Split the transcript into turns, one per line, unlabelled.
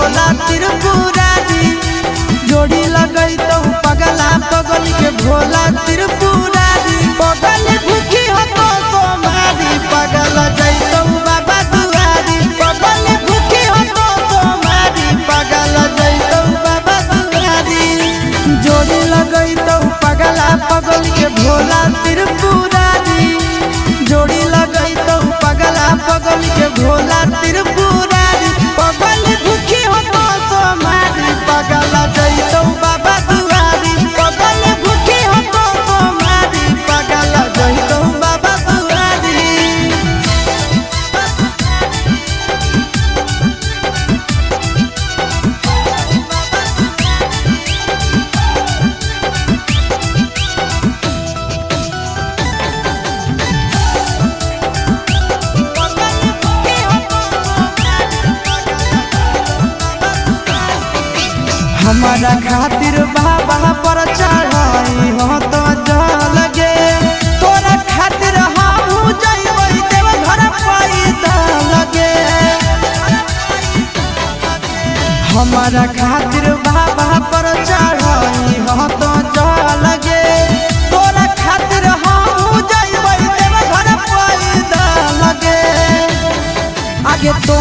भोला त्रिपुरारी जोड़ी लगई तो पगला पगल के भोला त्रिपुरारी पगल भूखी हो तो सोमारी पगल जैतो बाबा दुआरी पगल भूखी हो तो सोमारी पगल जैतो बाबा दुआरी जोड़ी लगई तो पगला पगल के भोला त्रिपुरारी जोड़ी लगई तो पगला पगल के भोला त्रिपुरारी पगल भूखी हो तो सोमारी पगल जैतो बाबा दुआरी पगल भूखी हो तो सोमारी पगल जैतो बाबा दुआरी। हमारा खातिर बाबा पर चढ़ाई हो तो लगे तोरा खातिर हम जइबै देव घर पैदा लगे हमारा खातिर बाबा पर चढ़ाई हो तो लगे तोरा खातिर हम जइबै देव घर पैदा लगे आगे तो